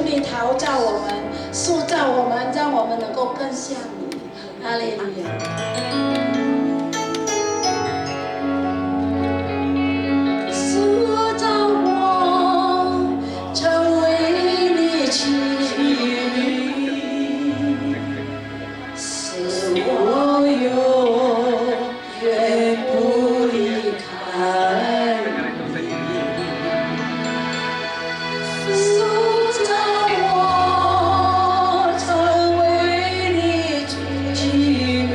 你陶造我们、塑造我们，让我们能够更像你。哈利路亚。塑造我成为你器皿，使我永远不离开你。塑造我成为你器皿。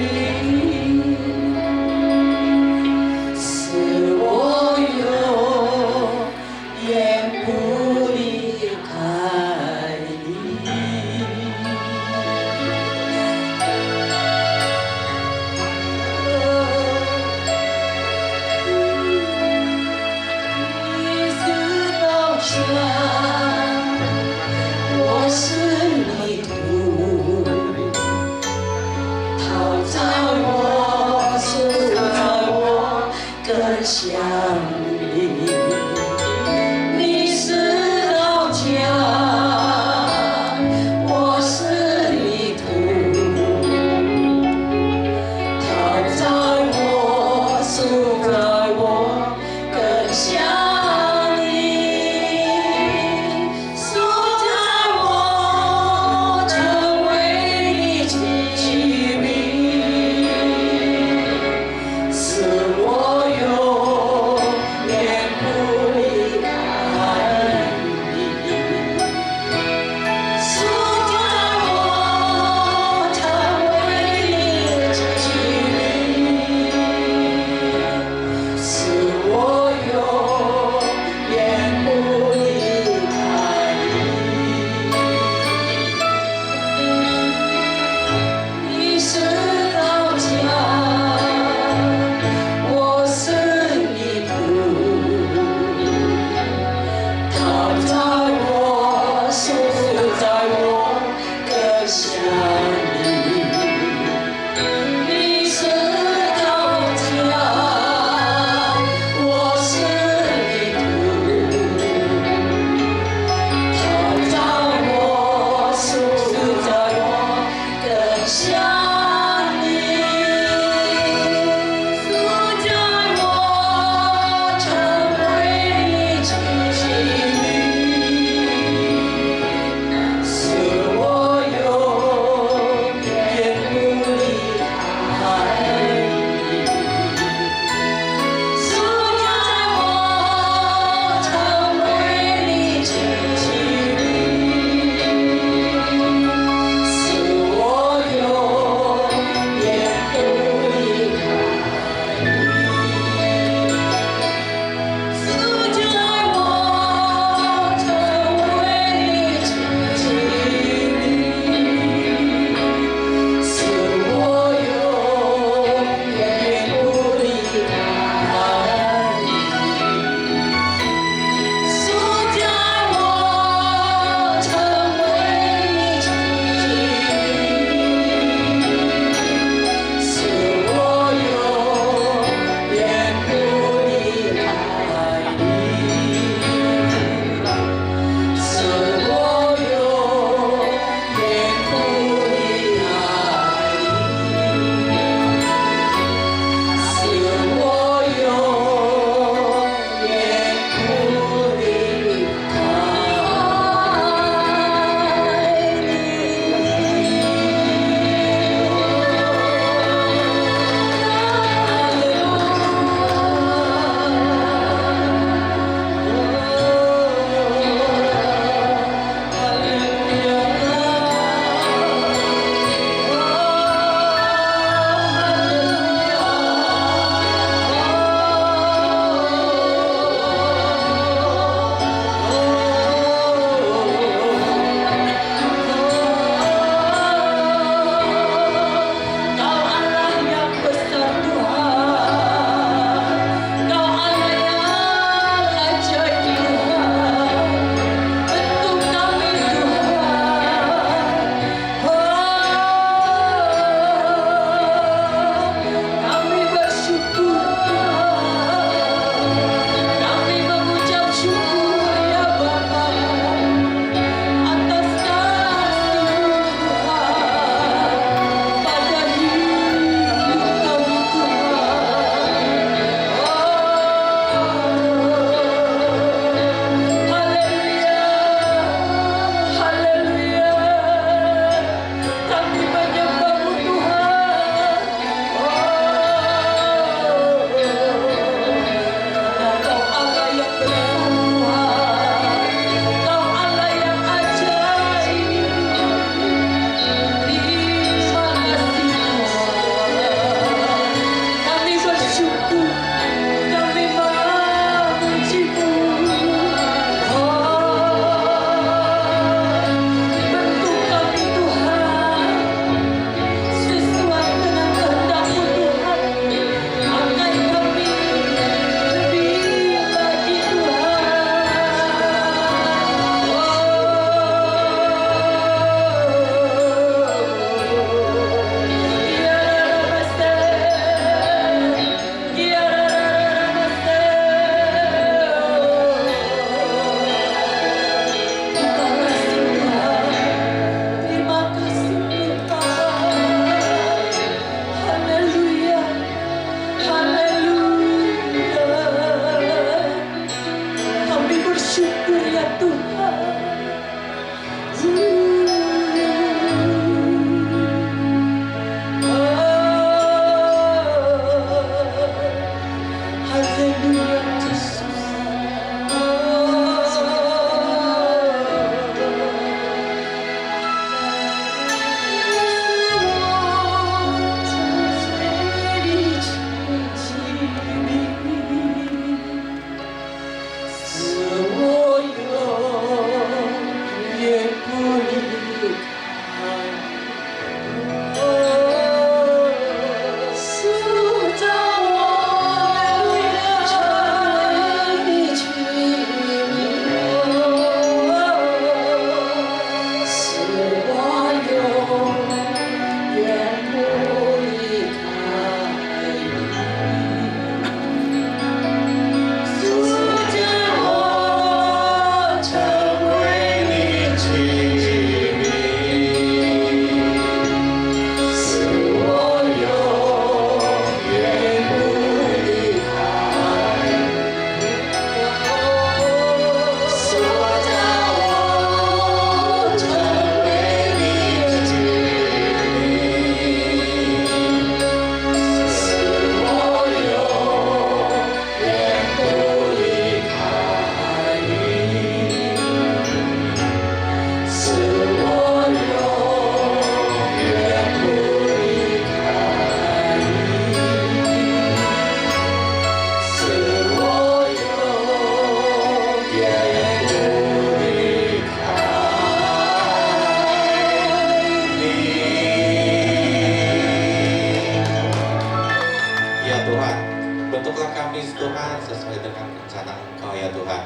Bentuklah kami Tuhan sesuai dengan rencana Engkau ya Tuhan.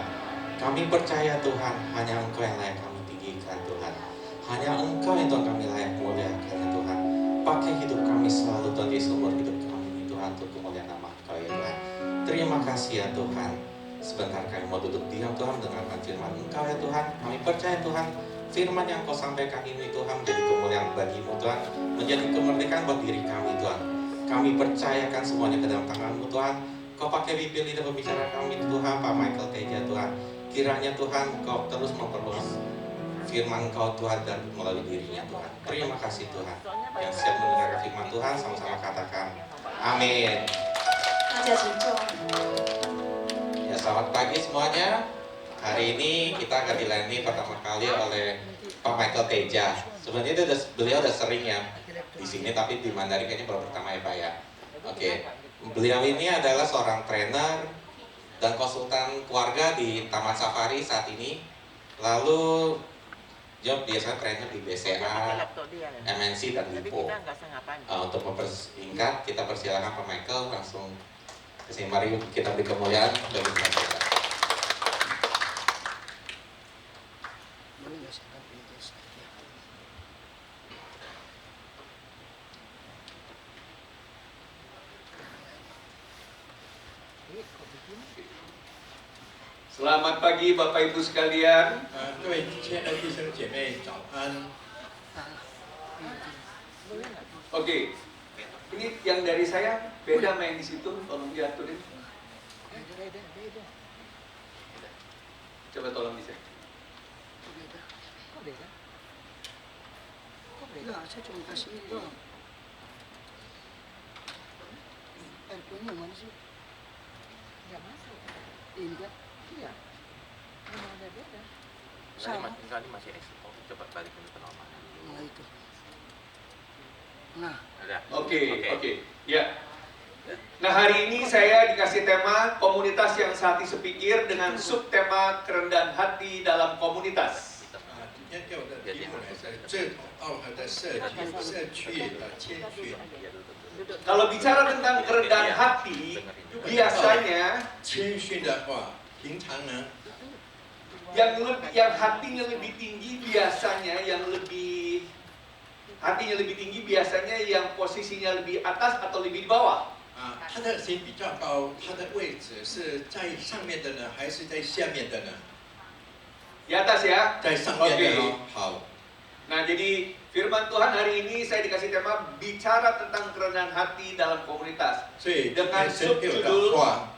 Kami percaya Tuhan, hanya Engkau yang layak kami tinggikan Tuhan. Hanya Engkau yang Tuhan kami layak muliakan ya Tuhan. Pakai hidup kami selalu Tuhan di seumur hidup kami ini Tuhan, untuk kemuliaan nama Engkau ya Tuhan. Terima kasih ya Tuhan. Sebentar kami mau duduk diam Tuhan mendengarkan firman Engkau ya Tuhan. Kami percaya Tuhan, firman yang Kau sampaikan ini Tuhan menjadi kemuliaan bagimu Tuhan, menjadi kemerdekaan buat diri kami Tuhan. Kami percayakan semuanya ke dalam tangan-Mu Tuhan. Kau pakai bibir lidah pembicara kami Tuhan, Pak Michael Teja Tuhan. Kiranya Tuhan Kau terus memperluas firman Kau Tuhan dan melalui dirinya Tuhan. Terima kasih Tuhan. Yang siap mendengarkan firman Tuhan sama-sama katakan amin. Ya, selamat pagi semuanya. Hari ini kita akan dilayani pertama kali oleh Pak Michael Teja. Sebenarnya beliau udah sering ya di sini, tapi di Mandarin kayaknya baru pertama ya Pak ya. Oke. Beliau ini adalah seorang trainer dan konsultan keluarga di Taman Safari saat ini. Lalu dia biasanya trainer di BCA, MNC dan Lipo. Untuk mempersingkat, kita persilakan Pak Michael langsung kesini. Mari kita beri kemuliaan bagi Tuhan. Selamat pagi Bapak Ibu sekalian. 各位亲爱的弟兄姐妹，早安。 Oke, ini yang dari saya beda main di situ, tolong diaturin. Coba tolong bisa. Enggak, saya cuma kasih ini doang. Airplane-nya mana sih? Nggak masuk. Ini kan? Iya. Memang udah beda. Sama. Enggak, ini masih ekspor. Coba balikin ke normal. Nah itu. Nah. Oke. Ya. Nah, hari ini saya dikasih tema komunitas yang sehati sepikir dengan subtema kerendahan hati dalam komunitas. 今天给我的题目呢是志同道合的社区的谦逊。 Kalau bicara tentang kerendahan hati, biasanya 谦逊的话，平常呢， yang hatinya lebih tinggi biasanya hatinya lebih tinggi biasanya yang posisinya lebih atas atau lebih di bawah. 他的心比较高，他的位置是在上面的呢，还是在下面的呢？ Di atas ya. 在上面的哦。好。 Nah, jadi firman Tuhan hari ini saya dikasih tema bicara tentang kerendahan hati dalam komunitas. 所以 Dengan 神给我的 subjudul 话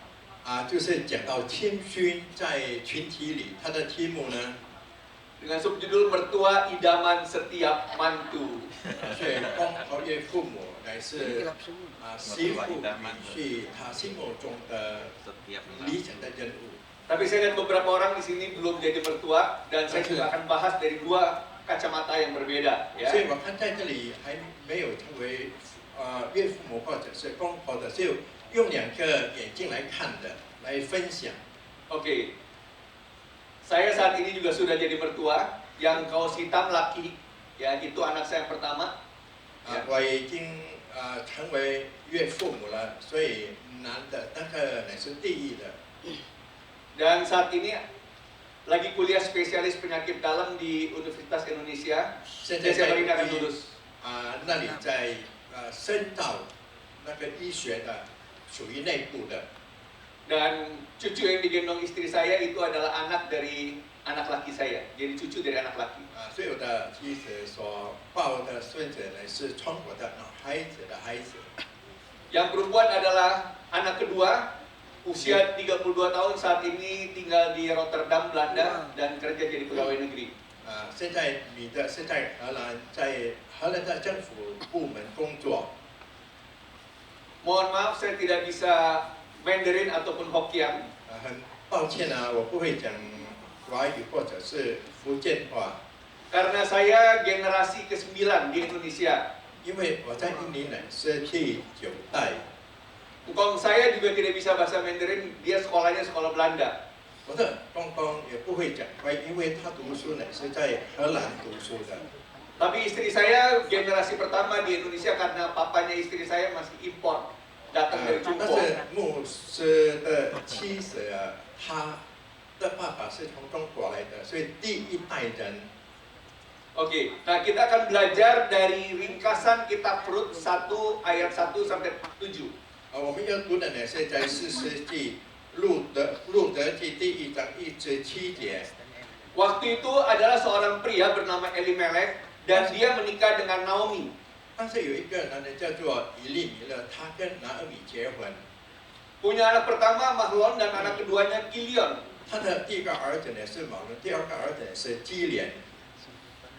就是讲到谦虚在群体里，他的题目呢， dengan subjudul mertua idaman setiap mantu. 所以光陶冶父母乃是 Gelap semua. 媳妇女婿他心目中的理想的人物。 Tapi saya lihat beberapa orang di sini belum jadi mertua dan saya juga akan bahas dari dua kacamata yang berbeda. 所以 Ya. 我看在这里还没有成为岳父母或者是公婆的，就用两个眼睛来看的，来分享。 Oke. Saya saat ini juga sudah jadi mertua. yang kaos hitam laki, ya itu anak saya yang pertama. 我已经成为岳父母了，所以男的那个乃是第一的。 Dan saat ini lagi kuliah spesialis penyakit dalam di Universitas Indonesia. 现在 Desember 在 ini akan 医 lulus. 那里在深造那个医学的，属于内部的。 Dan cucu yang digendong istri saya itu adalah anak dari anak laki saya. Jadi cucu dari anak laki. 所以我的妻子所抱的孙子呢，是从我的孩子的孩子。 Yang perempuan adalah anak kedua, usia 32 tahun, saat ini tinggal di Rotterdam, Belanda, dan kerja jadi pegawai negeri. 现在女的是在荷兰，在荷兰的政府部门工作。 Mohon maaf saya tidak bisa Mandarin ataupun Hokkien. 很抱歉啊，我不会讲华语或者是福建话， Karena saya generasi ke-9 di Indonesia. 因为我在印尼呢是第9代， Engkong saya juga tidak bisa bahasa Mandarin, dia sekolahnya sekolah Belanda. 我的公公也不会讲华语，因为他读书呢是在荷兰读书的。 Tapi istri saya generasi pertama di Indonesia karena papanya istri saya masih impor, datang dari 但 Jumbo. 是牧师的妻子啊，他的爸爸是从中国来的，所以第一代人。 Oke, nah kita akan belajar dari ringkasan kitab Rut 1 ayat 1 sampai 7. 我们要读的呢是在4世纪路德记第1章1至7节。 Waktu itu adalah seorang pria bernama Elimelech dan dia menikah dengan Naomi. 但是有一个男人叫做以利米勒，他跟拿俄米结婚。 Punya anak pertama Mahlon dan anak keduanya Kilion. 他的第一个儿子呢是马伦，第二个儿子呢是基连。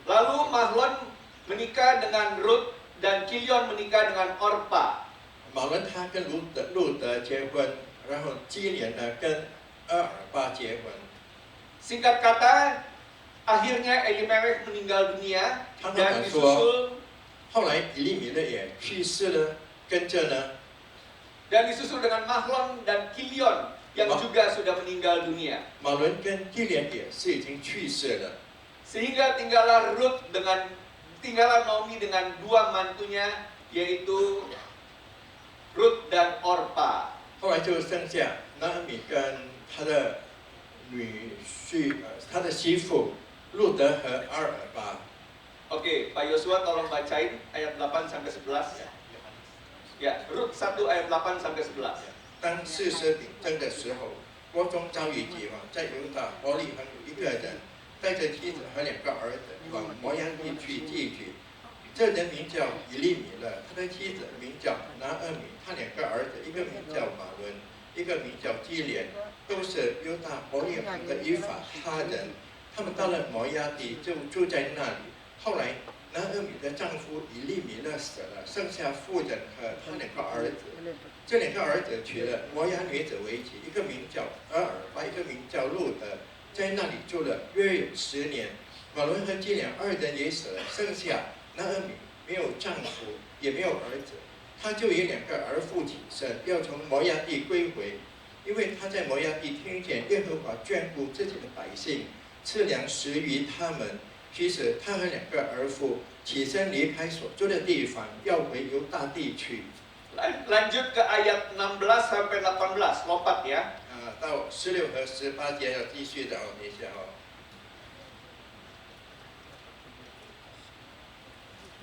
Lalu Mahlon menikah dengan Rut dan Kilion menikah dengan Orpa. 马伦他跟路德结婚，然后基连呢跟厄尔巴结婚。 Singkat kata, akhirnya Elimelech meninggal dunia dan disusul 后来以利米勒也去世了，跟着呢， dengan Mahlon dan Kilion yang juga sudah meninggal dunia. 马伦跟基连也是已经去世了。 Sehingga tinggallah Naomi dengan dua mantunya yaitu Rut dan Orpa. 后来就剩下拿俄米跟他的女婿，他的媳妇路德和阿尔巴。 Oke, Pak Yosua tolong bacain ayat 8 sampai 11. Ya, Rut 1 ayat 8 sampai 11. 当四十领征的时候，国中遭遇饥荒，在犹大伯利恒有一个人带着妻子和2个儿子往摩押地去寄居。这人名叫以利米勒，他的妻子名叫拿俄米，他2个儿子，一个名叫马伦，一个名叫基连，都是犹大伯利恒的以法他人。他们到了摩押地，就住在那里。后来拿俄米的丈夫以利米勒死了，剩下妇人和他2个儿子。这2个儿子娶了摩押女子为妻，一个名叫俄尔巴，一个名叫路德，在那里住了约有10年。马伦和基连2人也死了，剩下拿俄米没有丈夫，也没有儿子，他就以2个儿妇起身，要从摩押地归回，因为他在摩押地听见耶和华眷顾自己的百姓，赐粮食于他们。其实他和2个儿妇起身离开所住的地方，要回犹大地去。 Lanjut ke ayat 16 sampai 18, lompat ya. 到16和18节要继续的哦，等一下哦。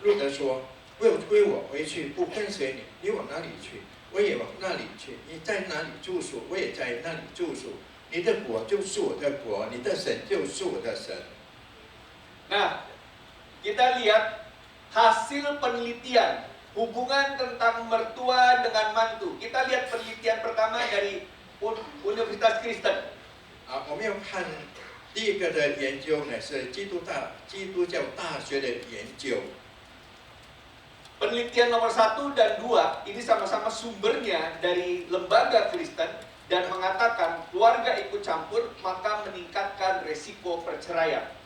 路德说：“为推我回去，不跟随你，你往哪里去，我也往那里去；你在哪里住宿，我也在那里住宿。你的国就是我的国，你的神就是我的神。” Nah, kita lihat hasil penelitian hubungan tentang mertua dengan mantu. Kita lihat penelitian pertama dari Universitas Kristen. 我们要看第一个的研究呢，是基督教大学的研究。 Penelitian nomor 1 dan 2 ini sama-sama sumbernya dari lembaga Kristen dan mengatakan keluarga ikut campur maka meningkatkan resiko perceraian.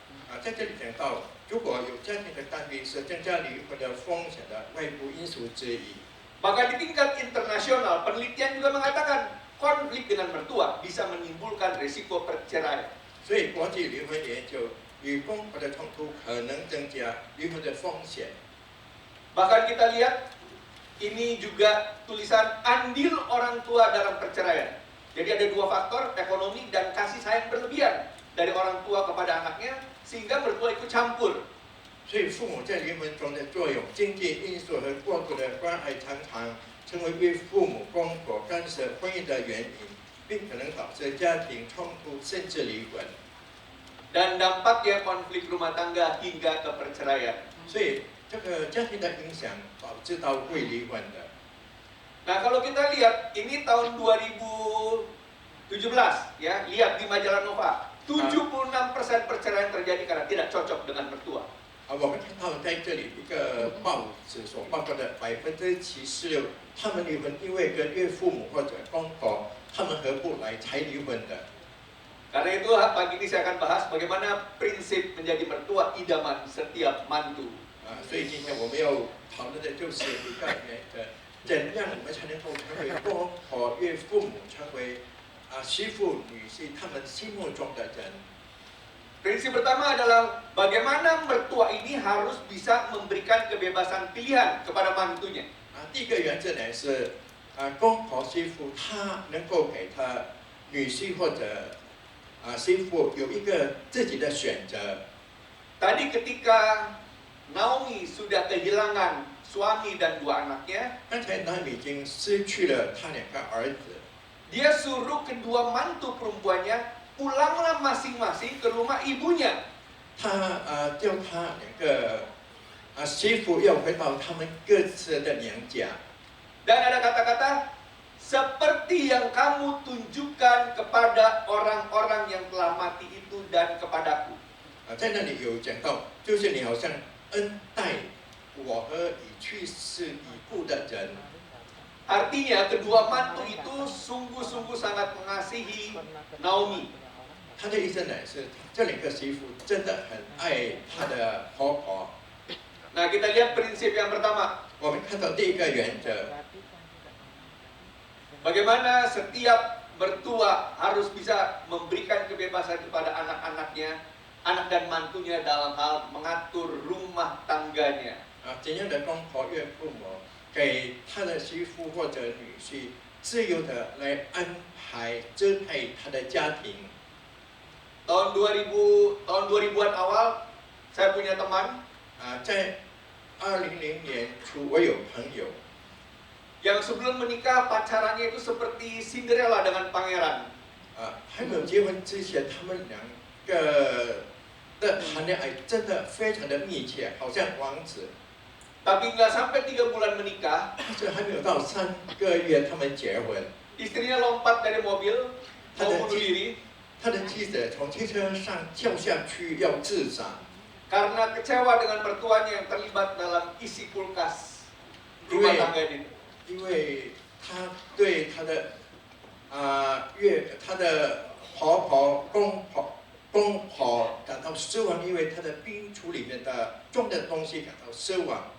在这里讲到，如果有家庭的单位是增加离婚的风险的外部因素之一。 Maka di tingkat internasional penelitian juga mengatakan konflik dengan mertua bisa menimbulkan resiko perceraian. 所以国际离婚研究与公婆的冲突可能增加离婚的风险。 Bahkan kita lihat ini juga tulisan andil orang tua dalam perceraian. Jadi ada dua faktor, ekonomi dan kasih sayang berlebihan dari orang tua kepada anaknya sehingga mertua ikut campur. 所以父母在离婚中的作用，经济因素和过度的关爱常常成为为父母、公婆干涉婚姻的原因，并可能导致家庭冲突甚至离婚。 Dan dampaknya konflik rumah tangga hingga ke perceraian. 所以这个家庭的影响导致到会离婚的。 Nah, kalau kita lihat ini tahun 2017 ya, lihat di majalah Nova, 76% perceraian terjadi karena tidak cocok dengan mertua. 我们看到在这里一个报纸所报告的76%，他们离婚因为跟岳父母或者公婆他们合不来才离婚的。 Karena itu pagi ini saya akan bahas bagaimana prinsip menjadi mertua idaman setiap mantu. 所以今天我们要讨论的就是一个怎样我们才能够成为公婆、岳父母，成为媳妇、女婿他们心目中的人。 Prinsip pertama adalah bagaimana mertua ini harus bisa memberikan kebebasan pilihan kepada mantunya. 第一个原则呢是公婆媳妇他能够给他女婿或者媳妇有一个自己的选择。 Tadi ketika Naomi sudah kehilangan suami dan dua anaknya, 刚才拿米已经失去了他2个儿子， dia suruh kedua mantu perempuannya pulanglah masing-masing ke rumah ibunya. 他叫他2个媳妇要回到他们各自的娘家。 Dan ada kata-kata seperti yang kamu tunjukkan kepada orang-orang yang telah mati itu dan kepadaku. 在那里有讲到，就是你好像恩待我和已去世已故的人。 Artinya kedua mantu itu sungguh-sungguh sangat mengasihi Naomi. 他的意思呢是，这2个媳妇真的很爱她的婆婆。 Nah, kita lihat prinsip yang pertama. 我们看到第一个原则， Bagaimana setiap mertua harus bisa memberikan kebebasan kepada anak-anaknya, anak dan mantunya dalam hal mengatur rumah tangganya. 怎样的公婆岳父母给他的媳妇或者女婿自由的来安排支配他的家庭。 tahun 2000-an awal, saya punya teman 在2000年初，我有朋友 yang sebelum menikah pacarannya itu seperti Cinderella dengan pangeran. 还没有结婚之前，他们2个的谈恋爱真的非常的密切，好像王子。 Tapi nggak sampai 3 bulan menikah, 这还没有到3个月，他们结婚。 istrinya lompat dari mobil, mau bunuh diri 他的妻子从汽车上跳下去要自杀， karena kecewa dengan mertuanya yang terlibat dalam isi kulkas rumah tangganya. 因为他对他的他的公婆感到失望，因为他的冰橱里面的重的东西感到失望。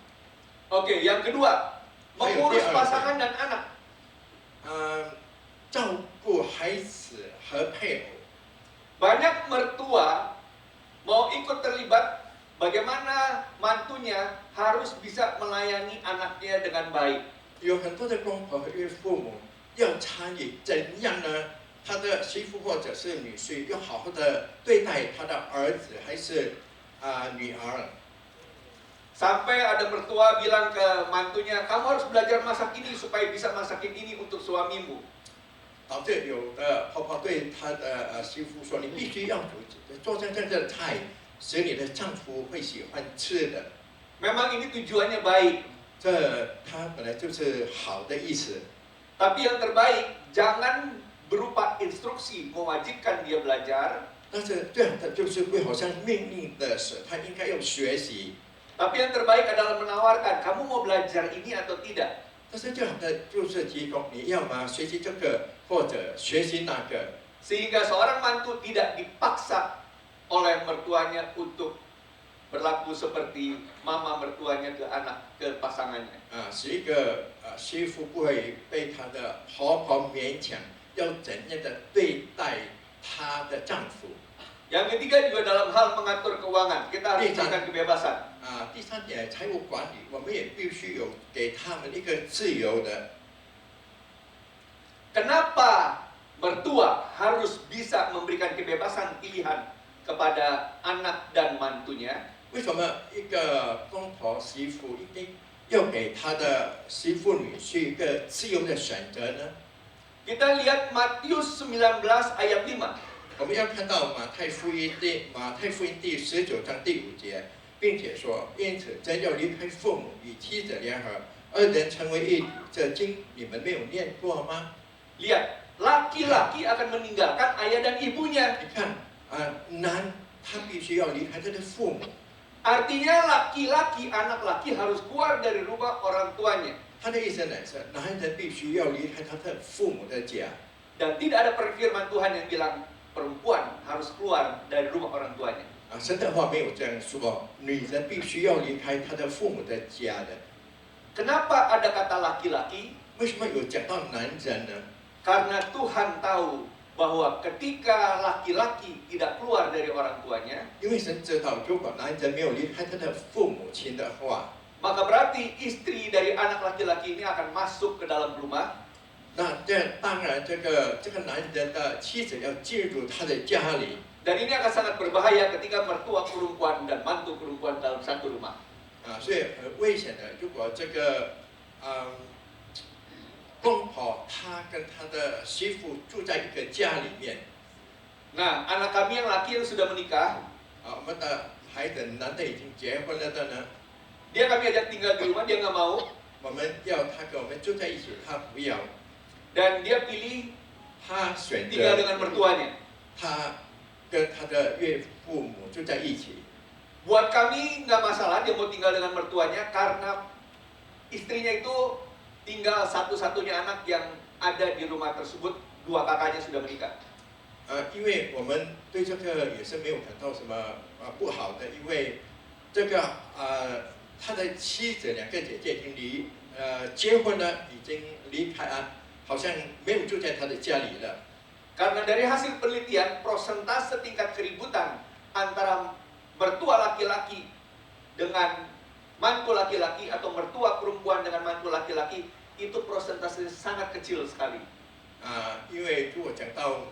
Oke, yang kedua, mengurus pasangan dan anak. 照顾孩子和配偶。 Banyak mertua mau ikut terlibat bagaimana mantunya harus bisa melayani anaknya dengan baik. 有很多的公婆和岳父母要参与，怎样呢？他的媳妇或者是女婿要好好的对待他的儿子还是女儿。 Sampai ada mertua bilang ke mantunya, kamu harus belajar masak ini supaya bisa masakin ini untuk suamimu. 导致有的婆婆对她的媳妇说：“你必须要做这样的菜，使你的丈夫会喜欢吃的。” Memang ini tujuannya baik. 这它本来就是好的意思。 Tapi yang terbaik, jangan berupa instruksi mewajibkan dia belajar. 但是最好的就是会好像命令的使他应该要学习。 Tapi yang terbaik adalah menawarkan, kamu mau belajar ini atau tidak? 但是最好的就是提供你要吗？学习这个或者学习那个。 Sehingga seorang mantu tidak dipaksa oleh mertuanya untuk berlaku seperti mama mertuanya ke anak, ke pasangannya. 使一个媳妇不会被她的婆婆勉强要怎样的对待她的丈夫。Yang ketiga juga dalam hal mengatur keuangan, kita harus berikan kebebasan. 第三点，财务管理，我们也必须有给他们一个自由的。 Kenapa mertua harus bisa memberikan kebebasan pilihan kepada anak dan mantunya? 为什么一个公婆媳妇一定要给他的媳妇女婿一个自由的选择呢？ Kita lihat Matius 19 ayat 5. 我们要看到马太福音第19章第5节，并且说，因此真要离开父母，与妻子联合，二人成为一体。这经你们没有念过吗？ Lihat, laki-laki akan meninggalkan ayah dan ibunya. 你看男他必须要离开他的父母， Artinya laki-laki, anak laki harus keluar dari rumah orang tuanya. 他的意思呢是，男人必须要离开他的父母的家。 Dan tidak ada firman Tuhan yang bilang perempuan harus keluar dari rumah orang tuanya. 神的话没有这样说，女人必须要离开她的父母的家的。 Kenapa ada kata laki-laki? 为什么有讲到男人呢？ Karena Tuhan tahu bahwa ketika laki-laki tidak keluar dari orang tuanya, 因为神知道，如果男人没有离开他的父母亲的话， maka berarti istri dari anak laki-laki ini akan masuk ke dalam rumah. 那这当然这个男人的妻子要进入他的家里， Dan ini akan sangat berbahaya ketika mertua perempuan dan mantu perempuan dalam satu rumah. 所以很危险的。如果这个公婆他跟他的媳妇住在一个家里面， Nah, anak kami yang laki yang sudah menikah, 我们的孩子男的已经结婚了的呢， dia kami ajak tinggal di rumah, dia nggak mau. 我们要他跟我们住在一起，他不要， Dan dia pilih 他选 tinggal 择 dengan mertuanya. 他跟他的岳父母住在一起。 Buat kami nggak masalah dia mau tinggal dengan mertuanya karena istrinya itu tinggal satu-satunya anak yang ada di rumah tersebut, dua kakaknya sudah menikah. 因为我们对这个也是没有感到什么不好的，因为这个他的妻子两个姐姐已经结婚了，已经离开好像没有住在他的家里了。 Karena dari hasil penelitian, prosentase tingkat keributan antara mertua laki-laki dengan mantu laki-laki atau mertua perempuan dengan mantu laki-laki itu prosentase sangat kecil sekali. 因为如果讲到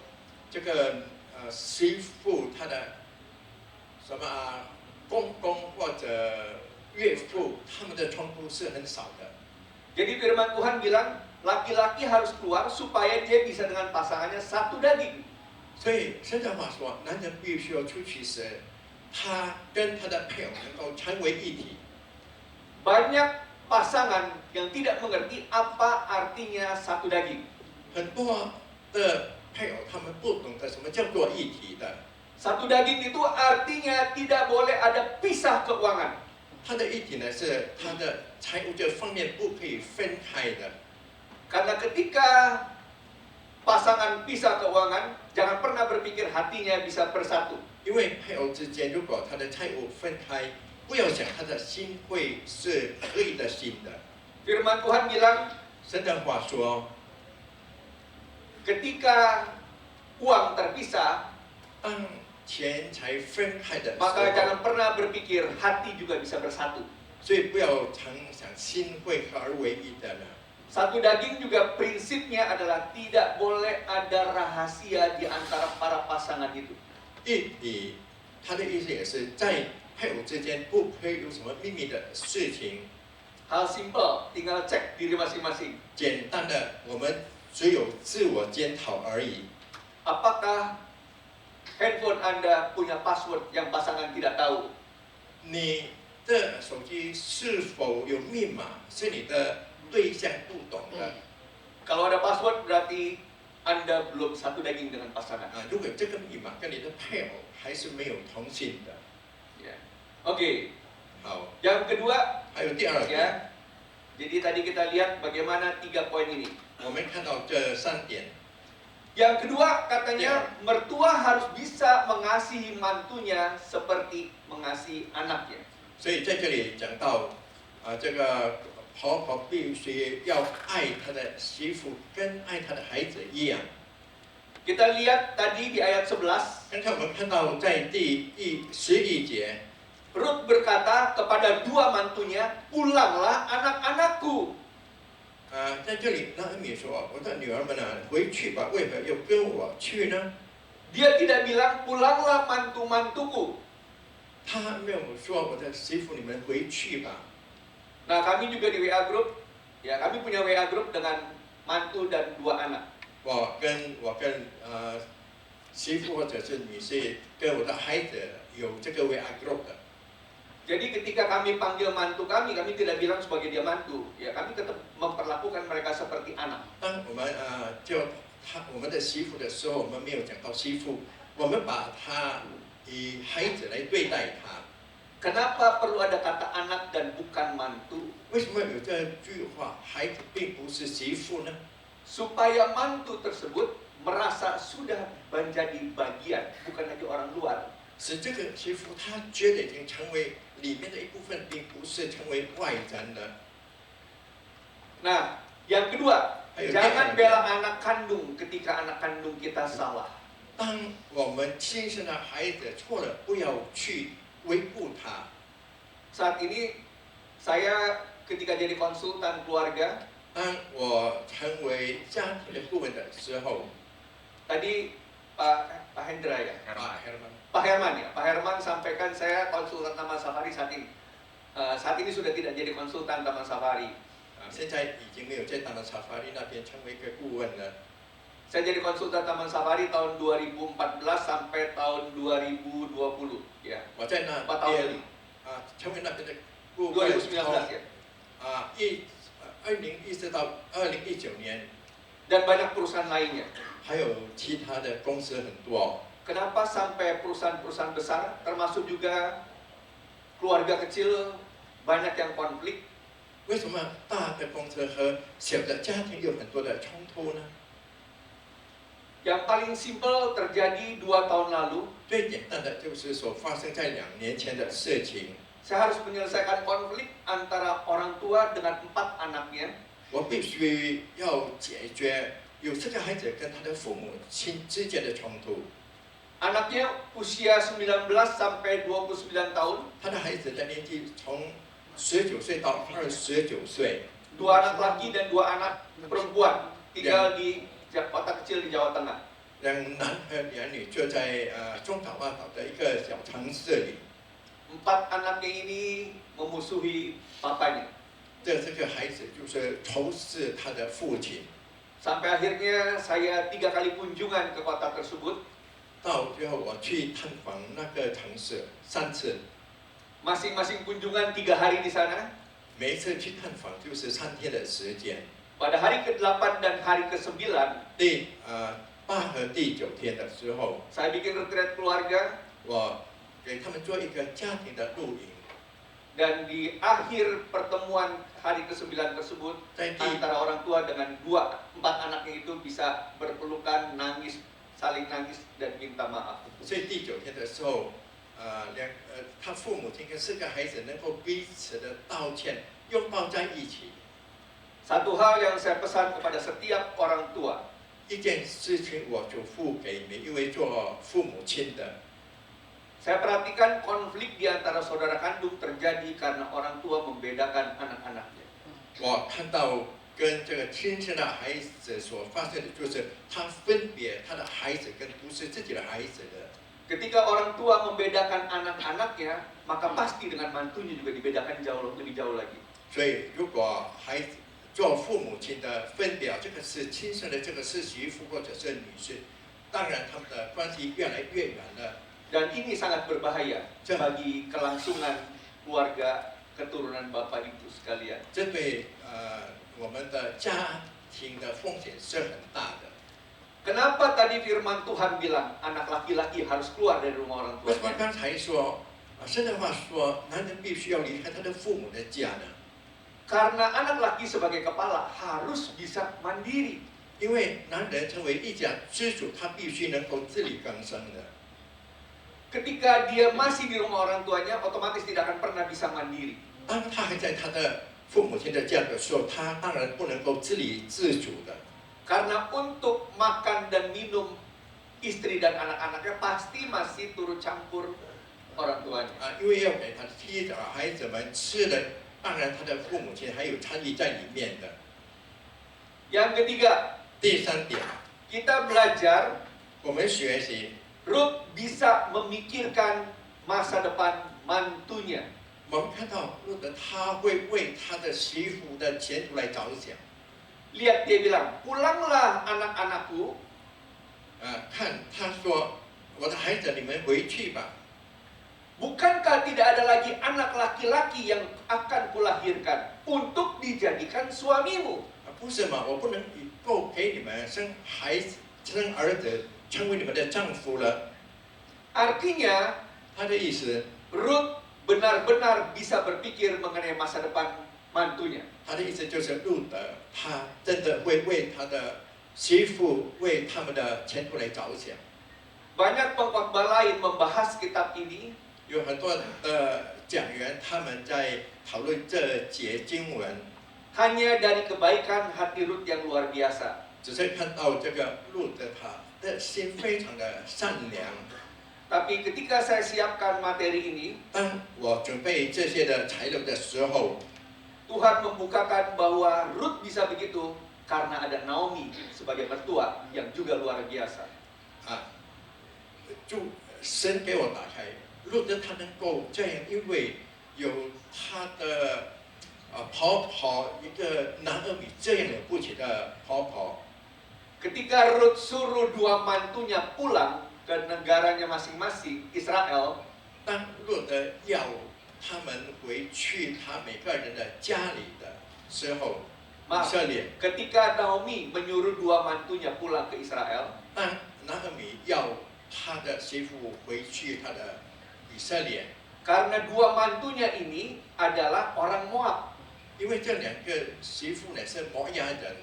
这个媳妇她的什么公公或者岳父，他们的冲突是很少的。 Jadi firman Tuhan bilang laki-laki harus keluar supaya dia bisa dengan pasangannya satu daging. 所以神的话说，男人必须要出去时，他跟他的配偶能够成为一体。 Banyak pasangan yang tidak mengerti apa artinya satu daging. 很多的配偶他们不懂得什么叫做一体的。 Satu daging itu artinya tidak boleh ada pisah keuangan. 他的一体呢是他的财务这方面不可以分开的。 Karena ketika pasangan pisah keuangan, jangan pernah berpikir hatinya bisa bersatu. 因为配偶之间如果他的财务分开，不要想他的心会是合一的心的。 Firman Tuhan bilang, 神的话说， ketika uang terpisah, 当钱财分开的时 maka 候， jangan pernah berpikir hati juga bisa bersatu. 所以不要常想心会合而为一的呢。 Satu daging juga prinsipnya adalah tidak boleh ada rahasia di antara para pasangan itu. 一体，他的意思也是在配偶之间不可以有什么秘密的事情。 Hal simple, tinggal cek diri masing-masing. 简单的，我们只有自我检讨而已。 Apakah handphone Anda punya password yang pasangan tidak tahu? 你的手机是否有密码是你的对象不懂的？ Kalau ada password berarti Anda belum satu daging dengan pasangan. 如果这个密码跟你的配偶还是没有同性的， Ya. Oke, 好， yang kedua 还有第二点， ya. Jadi tadi kita lihat bagaimana 3 poin ini. 我们看到这3点。 Yang kedua katanya mertua harus bisa mengasihi mantunya seperti mengasihi anaknya. 所以在这里讲到这个婆婆必须要爱她的媳妇，跟爱她的孩子一样。Kita lihat tadi di ayat 11, 刚才我们看到在11节， Rut berkata kepada dua mantunya, pulanglah anak-anakku. 在这里拿俄米说：“我的女儿们啊，回去吧，为何又跟我去呢？” Dia tidak bilang pulanglah mantu-mantuku. 他没有说我的媳妇你们回去吧。 Nah, kami juga di WA group, ya kami punya WA group dengan mantu dan dua anak. 我跟媳妇或者是女婿跟我的孩子有这个 WA group 的。 Jadi ketika kami panggil mantu kami tidak bilang sebagai dia mantu. Ya, kami tetap memperlakukan mereka seperti anak. 当我们我们的媳妇的时候，我们没有讲到媳妇，我们把她以孩子来对待她。 Kenapa perlu ada kata anak dan bukan mantu? 为什么有这句话？孩子并不是媳妇呢？ Supaya mantu tersebut merasa sudah menjadi bagian, bukan lagi orang luar. 使这个媳妇她觉得已经成为里面的一部分，并不是成为外人了。 Nah, yang kedua, Ayo, jangan kita- bela anak kandung ketika anak kandung kita salah. 当我们亲生的孩子错了，不要去维护他。 Saat ini saya ketika jadi konsultan keluarga, 当我成为家庭的顾问的时候， tadi Pak Hendra ya, Pak Herman ya, Pak Herman sampaikan saya konsultan Taman Safari saat ini. Saat ini sudah tidak jadi konsultan Taman Safari. 现在已经没有在大南沙发利那边成为一个顾问了。 Saya jadi konsultan Taman Safari tahun 2014 sampai tahun 2020 ya. 我在那 4 tahun 边 ini. 成为那边的顾问， 2019 ya. 一直到2019年， Dan banyak perusahaan lainnya. 还有其他的公司很多。 Kenapa sampai perusahaan-perusahaan besar, termasuk juga keluarga kecil, banyak yang konflik? 为什么大的公司和小的家庭有很多的冲突呢？ Yang paling simpel terjadi 2 tahun lalu. 最简单的就是说发生在2年前的事情。 Saya harus menyelesaikan konflik antara orang tua dengan 4 anaknya. 我必须要解决有这个孩子跟他的父母亲之间的冲突。 Anaknya usia 19 sampai 29 tahun. 他的孩子的年纪从19岁到29岁。 2 anak laki dan 2 anak perempuan tinggal di kota kecil di Jawa Tengah. 2男和2女就在中岛外岛的一个小城市里。 4 anaknya ini memusuhi papanya. 这个孩子就是仇视他的父亲。 Sampai akhirnya saya 3 kali kunjungan ke kota tersebut. 到最后我去探访那个城市3次， Masing-masing kunjungan 3 hari di sana. 每一次去探访就是3天的时间。 Pada hari ke-8 dan hari ke-9, 第8和第9天的时候， saya bikin retreat keluarga. 我给他们做一个家庭的录影。 Dan di akhir pertemuan hari ke-9 tersebut, 在第 antara orang tua dengan 4 anaknya itu bisa berpelukan, nangis, saling nangis dan minta maaf. 所以第9天的时候，他父母亲跟4个孩子能够彼此的道歉，拥抱在一起。 Satu hal yang saya pesan kepada setiap orang tua, 一件事情我嘱咐给每一位做父母亲的。 saya perhatikan konflik di antara saudara kandung terjadi karena orang tua membedakan anak-anaknya. 我看到跟这个亲生的孩子所发生的，就是他分别他的孩子跟不是自己的孩子的。 Ketika orang tua membedakan anak-anaknya, maka pasti dengan mantunya juga dibedakan lebih jauh lagi. 所以，如果孩子做父母亲的分别，这个是亲生的，这个是媳妇或者是女婿，当然他们的关系越来越远了。 Dan ini sangat berbahaya bagi kelangsungan keluarga keturunan Bapak Ibu sekalian. 这对我们的家庭的风险是很大的。 Kenapa tadi firman Tuhan bilang anak laki-laki harus keluar dari rumah orang 为什么 tuanya? 刚才说神的话说，男人必须要离开他的父母的家呢？ Karena anak laki sebagai kepala harus bisa mandiri. 因为男人成为一家之主，他必须能够自力更生的。 Ketika dia masih di rumah orang tuanya, otomatis tidak akan pernah bisa mandiri. 当他还在他的父母亲的家的时候，他当然不能够自理自主的。 Karena untuk makan dan minum istri dan anak-anaknya pasti masih turut campur orang tuanya. 因为要给他的妻子孩子们吃的，当然他的父母亲还有参与在里面的。 Yang ketiga, 第三点， kita belajar 我们学习， Ruth bisa memikirkan masa depan mantunya. 我们看到路德他会为他的媳妇的前途来着想。 Lihat dia bilang, pulanglah anak-anakku, 看他说，我的孩子，你们回去吧。 bukankah tidak ada lagi anak laki-laki yang akan kulahirkan untuk dijadikan suamimu? 不是嘛？我不能够给你们生孩子、生儿子，成为你们的丈夫了。 Artinya, 他的意思， Ruth benar-benar bisa berpikir mengenai masa depan mantunya. 他的意思就是路德，他真的会为他的媳妇、为他们的前途来着想。 Banyak pengkhotbah lain membahas kitab ini, 有很多的讲员他们在讨论这节经文， hanya dari kebaikan hati Ruth yang luar biasa. 只是看到这个路德他的心非常的善良。 Tapi ketika saya siapkan materi ini, 当我准备这些的材料的时候， Tuhan membukakan bahwa Ruth bisa begitu karena ada Naomi sebagai mertua yang juga luar biasa. 就神给我打开，路德他能够这样，因为有他的婆婆，一个拿俄米这样了不起的婆婆。 Ketika Ruth suruh dua mantunya pulang ke negaranya masing-masing, Israel, 当路德要他们回去他每个人的家里的时候，以色列， ketika Naomi menyuruh dua mantunya pulang ke Israel, 当拿俄米要他的媳妇回去他的以色列， karena dua mantunya ini adalah orang Moab. 因为这两个媳妇呢是摩押人。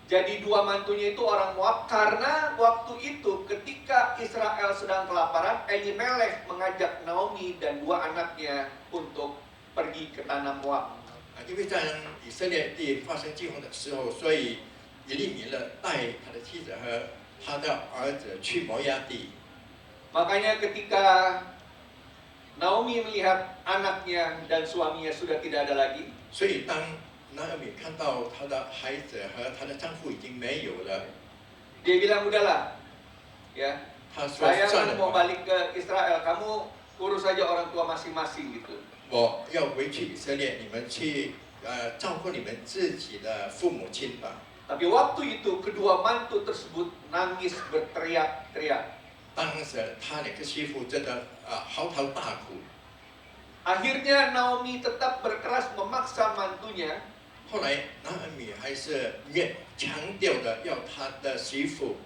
Jadi dua mantunya itu orang Moab karena waktu itu ketika Israel sedang kelaparan, Elimelech mengajak Naomi dan dua anaknya untuk pergi ke tanah Moab. 因为在以色列地发生饥荒的时候，所以以利米勒带他的妻子和他的儿子去摩押地。 Makanya ketika Naomi melihat anaknya dan suaminya sudah tidak ada lagi, 所以当拿俄米看到她的孩子和她的丈夫已经没有了， dia bilang udahlah, ya, 她说 saya 算 kan 了 mau 吧， balik ke Israel, kamu urus saja orang tua masing-masing gitu. 我要回去以色列，你们去照顾你们自己的父母亲吧。 Tapi waktu itu kedua mantu tersebut nangis berteriak-teriak. 当时他两个媳妇真的嚎啕大哭。 Akhirnya Naomi tetap berkeras memaksa mantunya 后来拿俄米还是强调的要他的媳妇，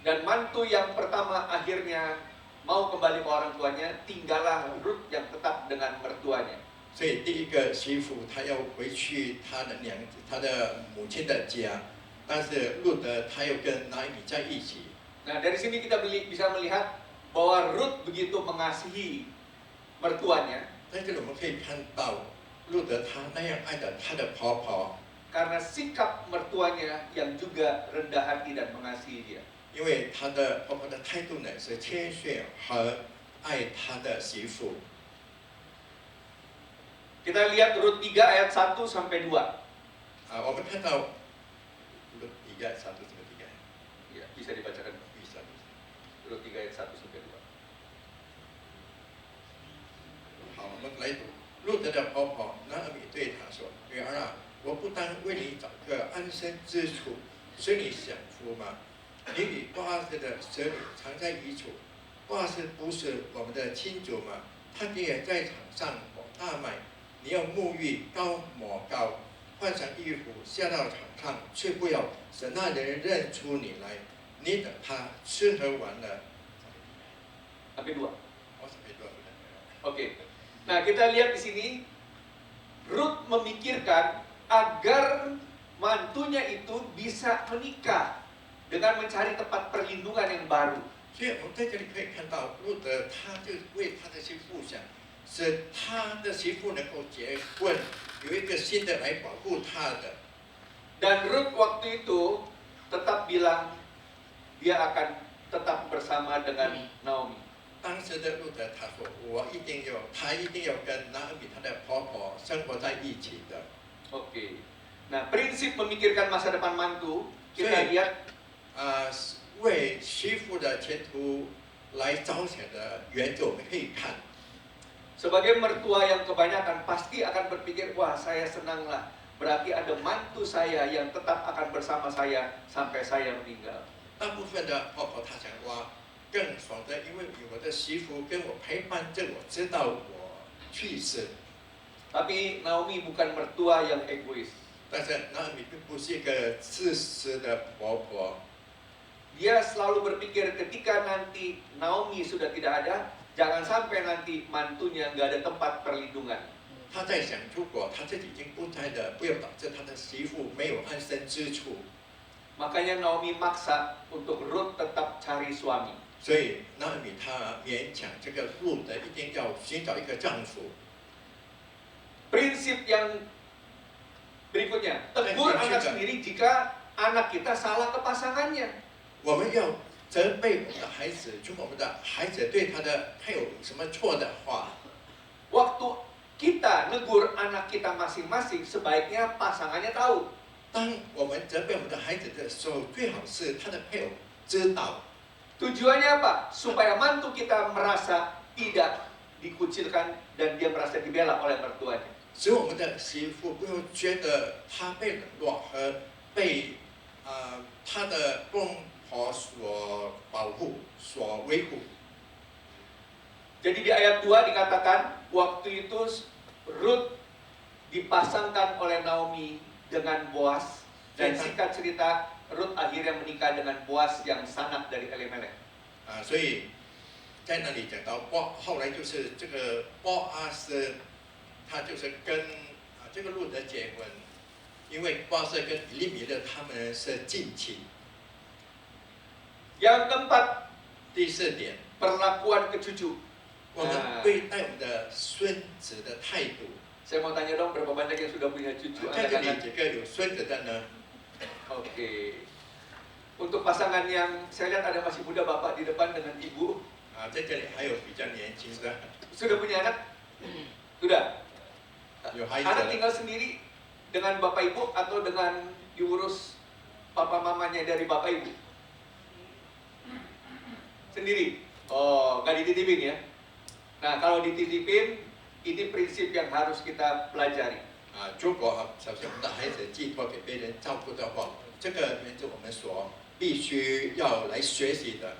dan mantu yang pertama akhirnya mau kembali ke orang tuanya, tinggallah Ruth yang tetap dengan mertuanya. 所以第一个媳妇她要回去她的母亲的家，但是路德他又跟拿俄米在一起。 Nah dari sini kita bisa melihat bahwa Ruth begitu mengasihi mertuanya 在这里我们可以看到路德他那样爱的他的婆婆， karena sikap mertuanya yang juga rendah hati dan mengasihi dia. 因为他的婆婆的态度呢是谦逊和爱他的媳妇。 Kita lihat Ruth 3 ayat 1 sampai 2. 我们看到路3 1什么3 Ya, bisa dibacakan. bisa Ruth 3 ayat 1 sampai 2. 好，我们来读。路德的婆婆拿俄米对他说：“女儿啊，我不当为你找个安身之处，使你享福吗？你与波阿斯的舍女常在一处，波阿斯不是我们的亲族吗？他爹也在场上抹大麦，你要沐浴膏抹膏，换上衣服下到场上，却不要使那人认出你来。你等他吃喝完了。” Sampai 2. 我是没多少。 Oke. Nah, kita lihat di sini Ruth memikirkan agar mantunya itu bisa menikah dengan mencari tempat perlindungan yang baru. 所以我们在这里可以看到，路德他就为他的媳妇想，使他的媳妇能够结婚，有一个新的来保护他的。 Dan Ruth waktu itu tetap bilang, dia akan tetap bersama dengan Naomi. 当时的路德他说：“他一定要跟拿俄米他的婆婆生活在一起的。” Oke. Nah, prinsip memikirkan masa depan mantu, kita lihat 为媳妇的前途来着想的原则，我们可以看。 sebagai mertua yang kebanyakan pasti akan berpikir, wah saya senang lah. Berarti ada mantu saya yang tetap akan bersama saya sampai saya meninggal. 大部分的婆婆她想哇，更爽的，因为有我的媳妇跟我陪伴着我，直到我去世。 Tapi Naomi bukan mertua yang egois. 但是拿俄米并不是一个自私的婆婆， Dia selalu berpikir ketika nanti Naomi sudah tidak ada, jangan sampai nanti mantunya nggak ada tempat perlindungan. 她在想，如果她自己已经不在了，不要导致她的媳妇没有安身之处。 Makanya Naomi maksa untuk Ruth tetap cari suami. 所以拿俄米她勉强这个路的一定要寻找一个丈夫。 Prinsip yang berikutnya, tegur anak sendiri jika anak kita salah ke pasangannya. 我们要责备我们的孩子，如果我们的孩子对他的配偶有什么错的话， Waktu kita negur anak kita masing-masing, sebaiknya pasangannya tahu. 当我们责备我们的孩子的时候，最好是他的配偶知道。 Tujuannya apa? Supaya mantu kita merasa tidak dikucilkan dan dia merasa dibela oleh mertuanya. 使我们的媳妇不要觉得她被冷落和被她的公婆所保护、所维护。 Jadi di ayat 2 dikatakan, waktu itu Ruth dipasangkan oleh Naomi dengan Boaz. Dan singkat cerita, Ruth akhirnya menikah dengan Boaz yang sanak dari Elimelech. 所以在那里讲到后来就是这个波阿斯，他就是跟这个路德结婚，因为波阿斯跟以利米勒他们是近亲。 Yang keempat, 第四点， perlakuan ke cucu. 我们对待我们的孙子的态度。 Saya mau tanya dong, berapa banyak yang sudah punya cucu 在这里 anak-anak? 几个有孙子的呢？ Oke. Untuk pasangan yang saya lihat ada masih muda bapak di depan dengan ibu. 在这里还有比较年轻的， Sudah punya anak? Sudah. 有孩子 Anak 的。 tinggal sendiri dengan bapak ibu atau dengan diurus papa mamanya dari bapak ibu? Sendiri. Oh, nggak dititipin ya? Nah, kalau dititipin, ini prinsip yang harus kita pelajari. 如果首先我们的孩子寄托给别人照顾的话，这个原则我们所必须要来学习的。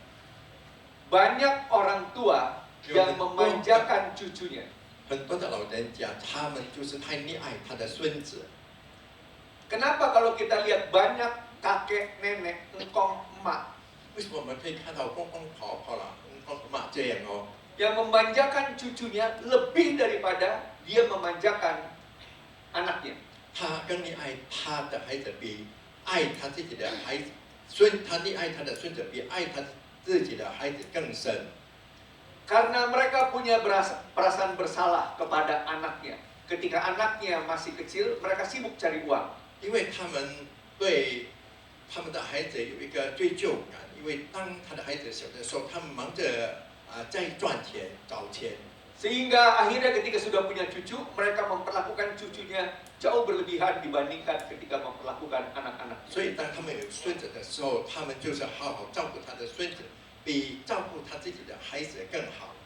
Banyak orang tua yang memanjakan cucunya. 很多的老人家，他们就是太溺爱他的孙子。 Kenapa kalau kita lihat banyak kakek, nenek, engkong, emak 为什么我们可以看到公公婆婆啦、公公妈这样哦？ yang memanjakan cucunya lebih daripada dia memanjakan anaknya. 他更溺爱他的孩子，比爱他自己的孩子，他溺爱他的孙子，比爱他自己的孩子更深。 Karena mereka punya perasaan bersalah kepada anaknya. Ketika anaknya masih kecil, mereka sibuk cari uang. 因为他们对他们的孩子有一个追究感，因为当他的孩子小的时候，他们忙着在赚钱、找钱， Sehingga akhirnya ketika sudah punya cucu, mereka memperlakukan cucunya jauh berlebihan dibandingkan ketika memperlakukan anak-anak. 所以当他们有孙子的时候，他们就是好好照顾他的孙子，比照顾他自己的孩子更好。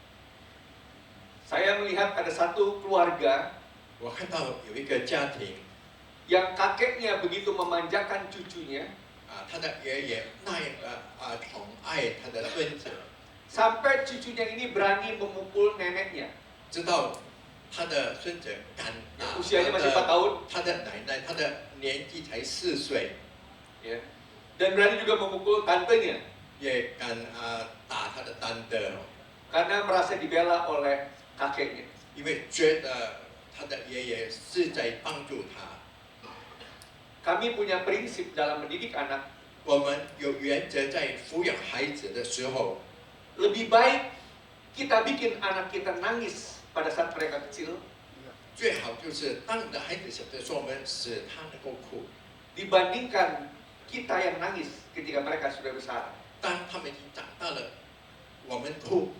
Saya melihat ada satu keluarga 我看到有一个家庭， yang kakeknya begitu memanjakan cucunya, 他的爷爷那样的宠爱他的孙子， sampai cucunya ini berani memukul neneknya. 直到他的孙子敢Usianya masih 4 tahun, 他的奶奶，他的年纪才4岁， ya. Dan berani juga memukul tantenya 也敢打他的单的， karena merasa dibela oleh kakeknya. 因为觉得他的爷爷是在帮助他。 Kami punya prinsip dalam mendidik anak, 我们有原则在抚养孩子的时候， lebih baik kita bikin anak kita nangis pada saat mereka kecil 最好就是当你的孩子小的时候，我们使他能够哭， dibandingkan kita yang nangis ketika mereka sudah besar. 当他们已经长大了，我们吐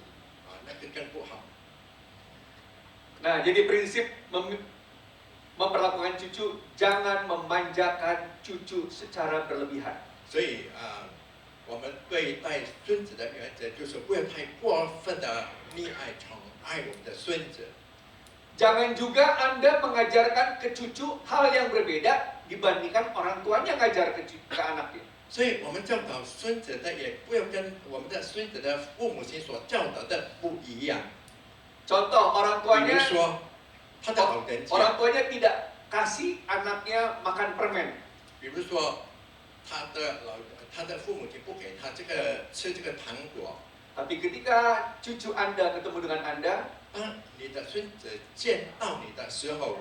那个更不好。 Nah, jadi prinsip memperlakukan cucu, jangan memanjakan cucu secara berlebihan. 所以我们对待孙子的原则就是不要太过分的溺爱宠爱我们的孙子。 Jangan juga Anda mengajarkan ke cucu hal yang berbeda dibandingkan orang tuanya ngajar ke anaknya. 所以我们教导孙子的也不要跟我们的孙子的父母亲所教导的不一样。 Contoh, orang 比 tuanya 如说，他的老人 orang 家， tuanya tidak kasih anaknya makan permen. 比如说他的父母亲不给他吃这个糖果， Tapi ketika cucu Anda ketemu dengan Anda, 当你的孙子见到你的时候，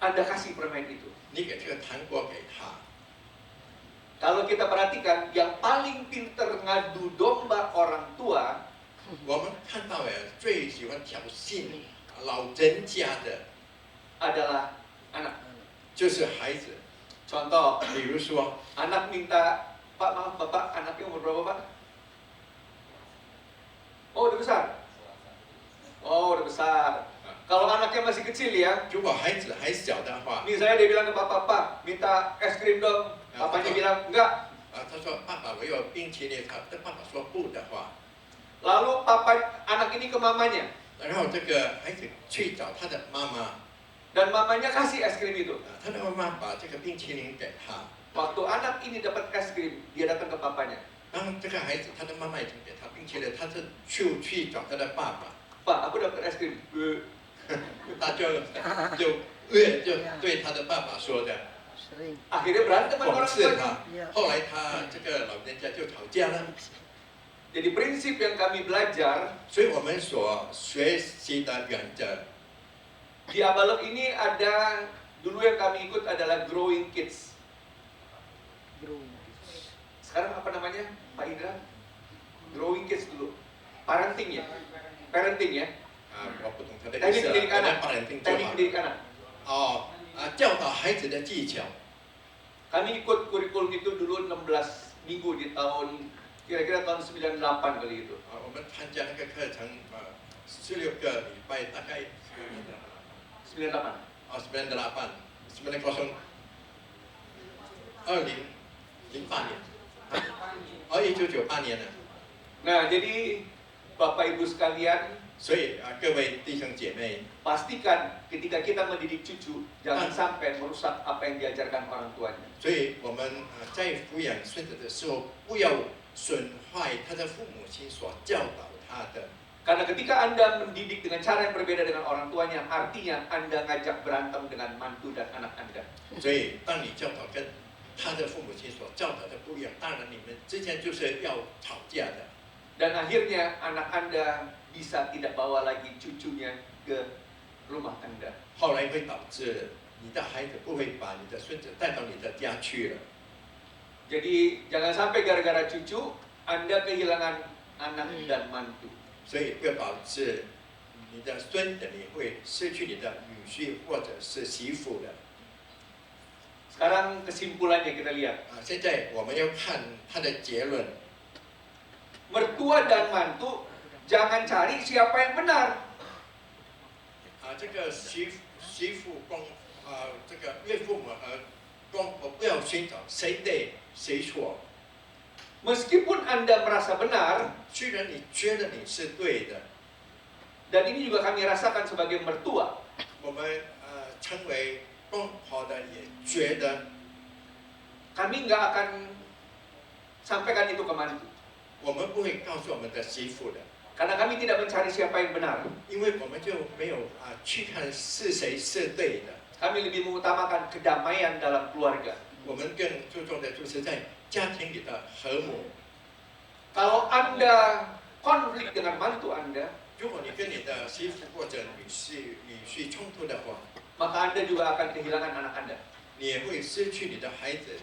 Anda kasih permen itu. 你给这个糖果给他。 Kalau kita perhatikan, yang paling pinter ngadu domba orang tua 我们看到最喜欢挑衅老人家的 adalah anak. 就是孩子。 Contoh, 比如说， anak minta, Pak maaf Bapak, anaknya umur berapa Pak? Oh udah besar? Oh udah besar. Kalau anaknya masih kecil ya, 如果孩子还小的话， misalnya dia bilang ke Papa, Pak minta es krim dong. Papanya bilang enggak. 他说爸爸我有冰淇淋，他的爸爸说不的话， Lalu anak ini ke mamanya 然后这个孩子去找他的妈妈， dan mamanya kasih es krim itu. 他的妈妈把这个冰淇淋给他。 Waktu anak ini dapat es krim, dia datang ke papanya. 当这个孩子他的妈妈已经给他冰淇淋，他是去找他的爸爸， Pak, aku dapat es krim. 他就对他的爸爸说的， Sering. Akhirnya berantem sama 讽 orang 刺 tuanya. 他。后来他这个老人家就吵架了。 Jadi prinsip yang kami belajar 所以我们所学习的原则， di Abalok ini ada, dulu yang kami ikut adalah Growing Kids. Growing. Sekarang apa namanya, Pak Indra? Growing Kids dulu. Parenting ya? Parenting ya? 我不懂他的意 Teknik 思， pendidik 我 anak. 在把人听就 Teknik 好。 pendidik anak. 教导孩子的技巧。 Kami ikut kurikulum itu dulu 16 minggu di tahun, kira-kira tahun 98 kali itu. 我们参加那个课程，16个礼拜，大概 98. 2008年，1998年了。 Nah, jadi Bapak Ibu sekalian, 所以各位弟兄姐妹， pastikan ketika kita mendidik cucu, jangan sampai merusak apa yang diajarkan orang tuanya. 所以我们在抚养孙子的时候，不要损坏他的父母亲所教导他的。 Karena ketika Anda mendidik dengan cara yang berbeda dengan orang tuanya, artinya Anda ngajak berantem dengan mantu dan anak Anda. 所以当你教导跟他的父母亲所教导的不一样，当然你们之间就是要吵架的。 Dan akhirnya anak Anda bisa tidak bawa lagi cucunya ke rumah Anda. 后来会导致你的孩子不会把你的孙子带到你的家去了。 Jadi jangan sampai gara-gara cucu Anda kehilangan anak dan mantu. 所以会导致你的孙子你会失去你的女婿或者是媳妇的。 Sekarang kesimpulannya kita lihat. 现在我们要看他的结论。 Mertua dan mantu jangan cari siapa yang benar. 这个媳妇这个岳父母公婆不要寻找谁对谁错。 Meskipun Anda merasa benar, 虽然你觉得你是对的， dan ini juga kami rasakan sebagai mertua, 我们称为公婆的也觉得， kami nggak akan sampaikan itu ke mantu. 我们不会告诉我们的媳妇的， Karena kami tidak mencari siapa yang benar. 因为我们就没有去看是谁是对的。 Kami lebih mengutamakan kedamaian dalam keluarga. 我们更注重的就是在家庭里的和睦。 Kalau Anda konflik dengan mantu Anda, 如果你跟你的媳妇或者女婿冲突的话， maka Anda juga akan kehilangan anak Anda. 你也会失去你的孩子。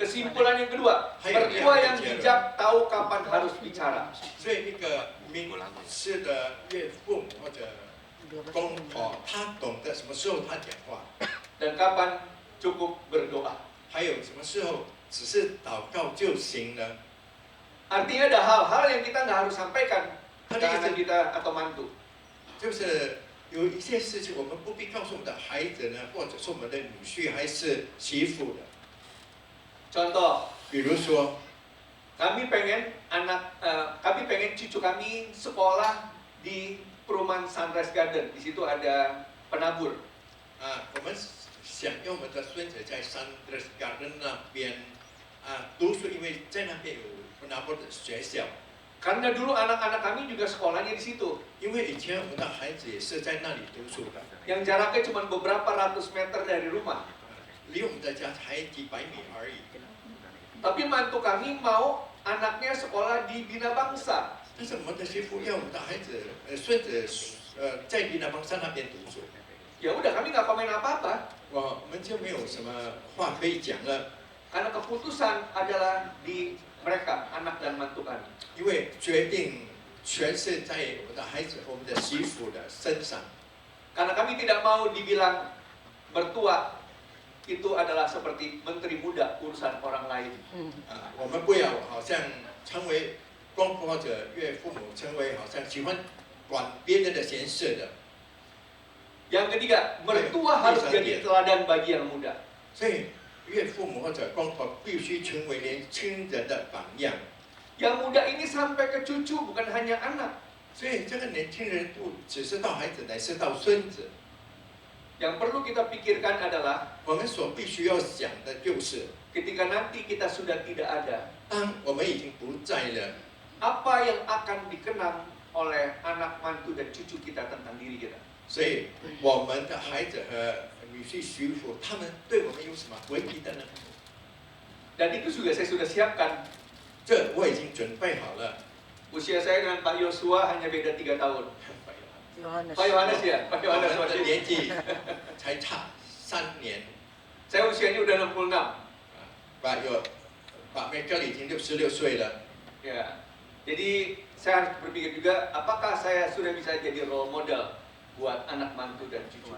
Kesimpulan yang kedua, mertua yang bijak tahu kapan harus bicara. 所以一个明智的岳父或者公婆，他懂得什么时候他讲话， Dan kapan cukup berdoa. 还有什么时候只是祷告就行了。Artinya ada hal-hal yang kita nggak harus sampaikan ke Tadi anak itu- kita atau mantu. 就是有一些事情我们不必告诉我们的孩子呢，或者是我们的女婿还是媳妇的。 Contoh, 比如说， kami pengen kami pengen cucu kami sekolah di perumahan Sunrise Garden. Di situ ada penabur. 我们想要我们的孙子在Sunrise Garden 那边读书，因为在那边有拿破的学校。 Karena dulu anak-anak kami juga sekolahnya di situ. 因为以前我们的孩子也是在那里读书的， Yang jaraknya cuma beberapa ratus meter dari rumah. 离我们的家才几百米而已。 Tapi mantu kami mau anaknya sekolah di Bina Bangsa. 但是我们的媳妇要我们的孩子孙子在云南邦山那边读书， Ya udah, kami nggak komen apa-apa. 我们就没有什么话可以讲了， Karena keputusan adalah di mereka, anak dan mantu kami. 因为决定全是在我们的孩子和我们的媳妇的身上。 Karena kami tidak mau dibilang mertua itu adalah seperti menteri muda urusan orang lain. 我们不要好像成为公婆或者岳父母，成为好像喜欢管别人的闲事的。 Yang ketiga, mertua harus jadi teladan bagi yang muda. 所以岳父母或者公婆必须成为年轻人的榜样。 Yang muda ini sampai ke cucu, bukan hanya anak. 所以这个年轻人不只是到孩子，乃是到孙子。 Yang perlu kita pikirkan adalah 我们所必须要想的就是， ketika nanti kita sudah tidak ada, 当我们已经不在了， apa yang akan dikenang oleh anak mantu dan cucu kita tentang diri kita. 所以我们的孩子和女婿媳妇，他们对我们有什么回忆的呢？ Dan itu juga saya sudah siapkan. 这我已经准备好了。 Usia saya dengan Pak Yosua hanya beda 3 tahun. Yohanes. Pak Yohanes ya, Pak 我 Yohanes 们的 masih. 年纪才差3年， Saya usianya udah 66. 把Michael已经66岁了。 Ya. Jadi saya harus berpikir juga, apakah saya sudah bisa jadi role model buat anak mantu dan cucu.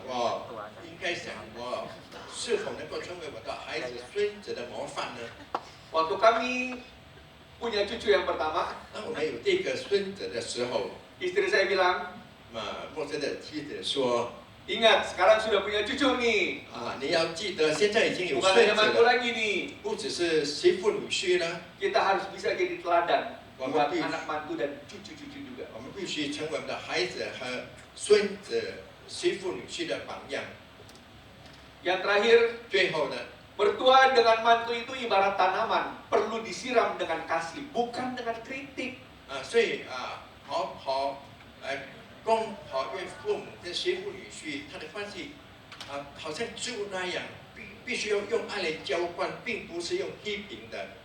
我应该想，我是否能够成为我的孩子、孙子的模范呢？ Waktu kami punya cucu yang pertama, 当我们有这个孙子的时候， istri saya bilang, 陌生的妻子说 ingat sekarang sudah punya cucu nih, 你要记得，现在已经有 bukan 孙 hanya 子 mantu 了， lagi nih. 不只是媳妇女婿呢， Kita harus bisa jadi teladan buat Wah, anak mantu dan cucu-cucu juga. 我们必须成为我们的孩子和孙子、媳妇女婿的榜样。 Yang terakhir, 最后呢， mertua dengan mantu itu ibarat tanaman, perlu disiram dengan kasih, bukan dengan kritik. 所以婆婆公婆岳父母跟媳妇女婿，他的关系好像植物那样，必须要用爱来浇灌，并不是用批评的。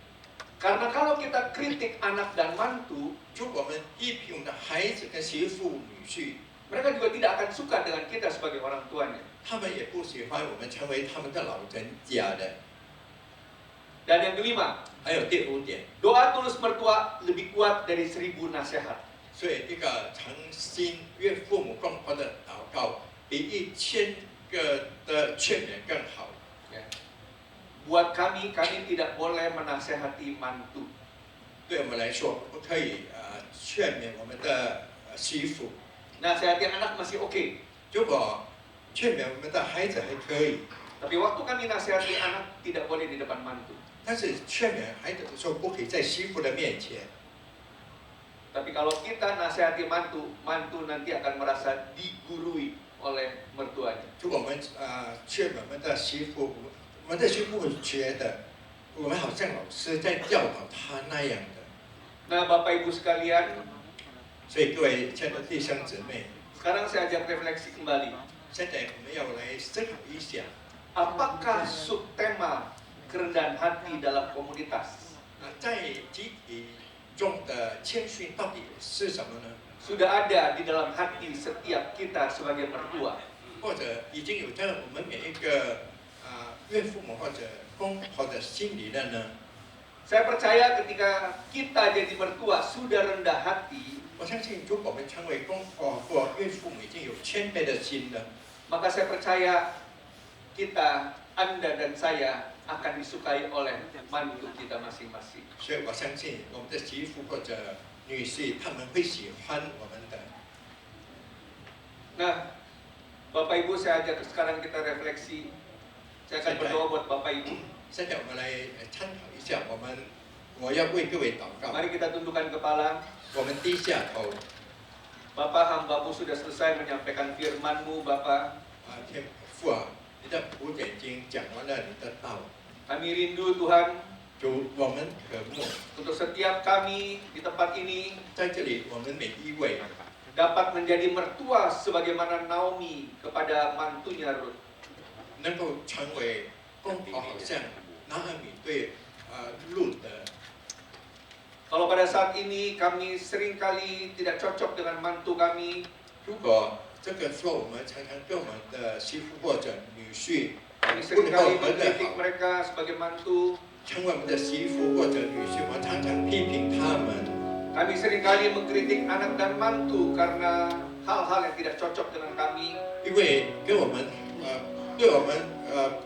Karena kalau kita kritik anak dan mantu, 如果我们批评我们的孩子跟媳妇女婿， mereka juga tidak akan suka dengan kita sebagai orang tuanya. 他们也不喜欢我们成为他们的老人家的。 Dan yang kelima, 还有第5点， doa tulus mertua lebih kuat dari 1000 nasihat. 所以一个诚心岳父母公婆的祷告，比1000个的劝勉更好。 Ya. Buat kami tidak boleh menasehati mantu. 对我们来说，不可以劝勉我们的媳妇。 Nasihatin anak masih oke. 如果劝勉我们的孩子还可以， Tapi waktu kami nasihati anak, tidak boleh di depan mantu. 但是劝勉孩子的时候，不可以在媳妇的面前。 Tapi kalau kita nasihati mantu, mantu nanti akan merasa digurui oleh mertuanya. 如果我们劝勉我们的媳妇，我们的媳妇会觉得我们好像老师在教导他那样的。 Nah, Bapak Ibu sekalian, 所以各位亲爱的弟兄姊妹， sekarang saya ajak refleksi kembali. 现在我们要来思考一下， Apakah subtema kerendahan hati dalam komunitas 在集体中的谦逊到底是什么呢？ sudah ada di dalam hati setiap kita sebagai mertua? 或者已经有在我们每一个岳父母或者公婆的心里了呢？ Saya percaya ketika kita jadi mertua sudah rendah hati, 我相信，如果我们成为公婆或岳父母已经有谦卑的心了， maka saya percaya kita, Anda dan saya akan disukai oleh mantu kita masing-masing. 所以我相信我们的媳妇或者女婿，他们会喜欢我们的。 Nah, Bapak Ibu, saya ajak sekarang kita refleksi. Saya akan berdoa buat Bapak Ibu. 现在我们来参考一下，我要为各位祷告。 Mari kita tundukkan kepala. 我们低下头， Bapak, hamba-Mu sudah selesai menyampaikan firman-Mu, Bapak. 天父啊，你的仆人已经讲完了你的道， Kami rindu Tuhan 主，我们渴慕 untuk setiap kami di tempat ini 在这里，我们每一位 dapat menjadi mertua sebagaimana Naomi kepada mantunya Ruth. 能够成为公婆，好像拿俄米对路的。 Kalau pada saat ini kami seringkali tidak cocok dengan mantu kami, 如果这个时候我们常常跟我们的媳妇或者女婿 kami 不能够 seringkali 合得 mengkritik 好， mereka sebagai mantu, 成为我们的媳妇或者女婿，我们常常批评他们。 kami seringkali mengkritik anak dan mantu karena hal-hal yang tidak cocok dengan kami. 因为跟我们对我们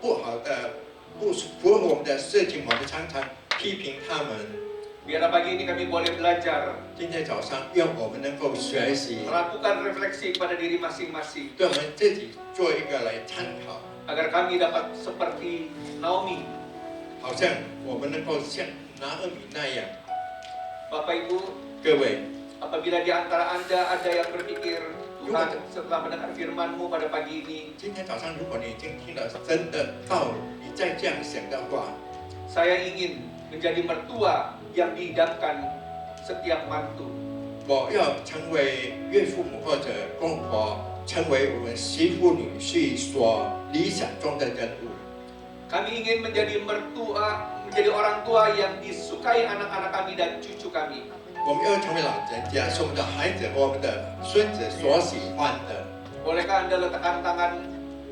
不好的、不符合我们的事情，我们常常批评他们。 Biar pagi ini kami boleh belajar, 今天早上，愿我们能够学习， melakukan refleksi pada diri masing-masing, 对我们自己做一个来参考， agar kami dapat seperti Naomi. 好像我们能够像拿俄米那样。 Bapak Ibu, 各位， apabila di antara Anda ada yang berpikir, Tuhan setelah mendengar firman-Mu pada pagi ini, 今天早上如果你已经听了真的道，你再这样想的话， saya ingin menjadi mertua yang diidamkan setiap mantu. 我要成为岳父母或者公婆，成为我们媳妇女婿所理想中的人物。 Kami ingin menjadi menjadi orang tua yang disukai anak-anak kami dan cucu kami. 我们要成为老人家，是我们的孩子和我们的孙子所喜欢的。 Bolehkah Anda letakkan tangan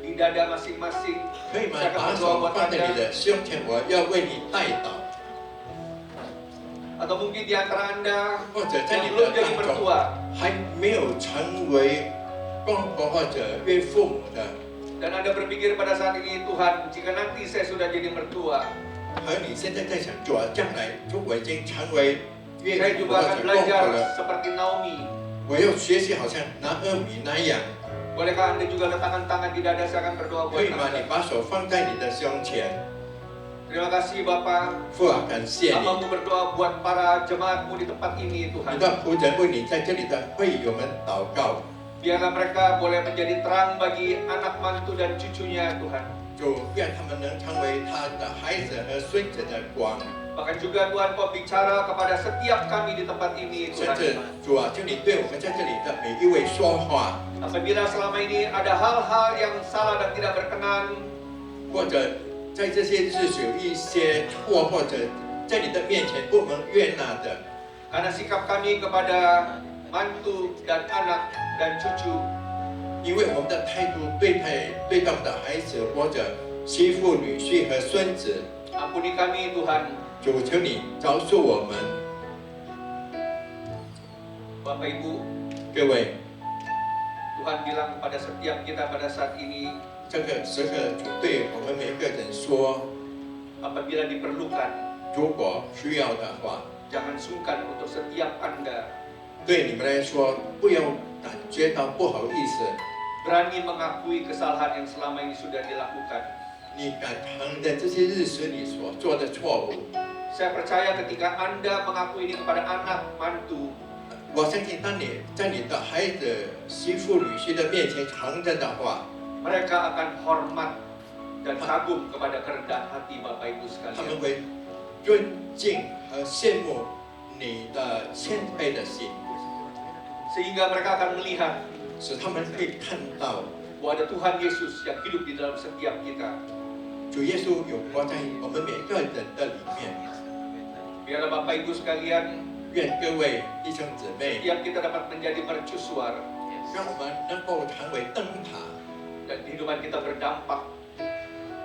di dada masing-masing? 可以吗？ Saya akan 把 berdoa 手 buat 放在你 Anda. 的胸前，我要为你代祷。 Atau mungkin di antara Anda 或者在 yang 你 belum 的 jadi 当中 mertua, 还没有成为公婆或者岳父母的， dan Anda berpikir pada saat ini, Tuhan, jika nanti saya sudah jadi mertua, 和你现在在想，主啊，将来如果已经成为岳 saya 父母 juga 或 akan 者公婆 belajar 了， seperti Naomi. 我要学习好像拿俄米那样， Bolehkah Anda juga letakkan tangan di dada? Saya akan berdoa 可 buat 以吗？你 Anda. 把手放在你的胸前， Terima kasih Bapak. 父啊，感谢你， Hamba-Mu berdoa buat para jemaat-Mu di tempat ini, 你 Tuhan. 的仆人为你在这里的会友们祷告， Biarlah mereka boleh menjadi terang bagi anak mantu dan cucunya, Tuhan. 主愿他们能成为他的孩子和孙子的光， Bahkan juga Tuhan Kau bicara kepada setiap kami di tempat ini, 甚至 Tuhan. 主啊，就你对我们在这里的每一位说话， Apabila selama ini ada hal-hal yang salah dan tidak berkenan, 或者在这些日子有一些错，或者在你的面前不能悦纳的， karena sikap kami kepada mantu dan anak dan cucu, 因为我们的态度对待我们的孩子或者媳妇、女婿和孙子， ampuni kami, Tuhan. 主求你饶恕我们， Bapak Ibu, 各位， Tuhan bilang kepada setiap kita pada saat ini, 这个时刻主对我们每个人说， apabila diperlukan, 如果需要的话， jangan sungkan untuk setiap Anda 对你们来说不要感觉到不好意思， berani mengakui kesalahan yang selama ini sudah dilakukan. 你敢承认这些日子你所做的错误。 Saya percaya ketika Anda mengakui ini kepada anak mantu, 我相信，当你在你的孩子、媳妇、女婿的面前承认的话， mereka akan hormat dan kagum kepada kerendahan hati Bapak Ibu 他们 sekalian. 会尊敬和羡慕你的谦卑的心， Sehingga mereka akan melihat 使他们可以看到 bahwa ada Tuhan Yesus yang hidup di dalam setiap kita. 主耶稣有活在我们每个人的里面。 Biarlah Bapak Ibu sekalian, 愿各位弟兄姊妹， setiap kita dapat menjadi mercusuar 让我们能够成为灯塔， dan kehidupan kita berdampak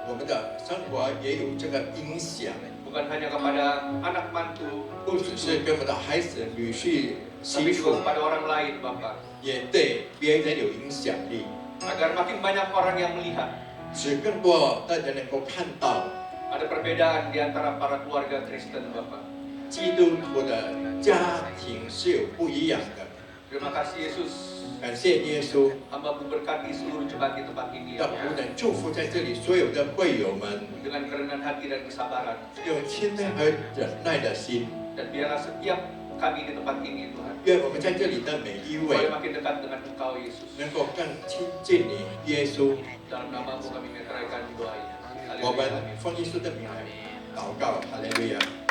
我们的生活也有这个影响， bukan hanya kepada anak mantu, 不只是给我们的孩子、女婿、 tapi 媳 juga 妇， kepada orang lain, Bapak. 也对别人有影响力， Agar makin banyak orang yang melihat 使更多的人能够看到， Ada perbedaan di antara para keluarga Kristen, Bapak. 基督徒的家庭是有不一样的。 Terima kasih Yesus. 感谢耶稣， Hamba memberkati seluruh jemaat di tempat ini. 让我能祝福在这里所有的会友们， Dengan kerendahan hati dan kesabaran. 用谦卑和忍耐的心。 Dan biarlah setiap kami di tempat ini, Tuhan, 愿我们在这里的每一 boleh 位 makin dekat dengan Engkau, Yesus. 能够更亲近你，耶稣。 Dalam namamu kami menyerahkan doa ini. 我们 Haleluya. 奉耶稣的名来祷告，哈利路亚。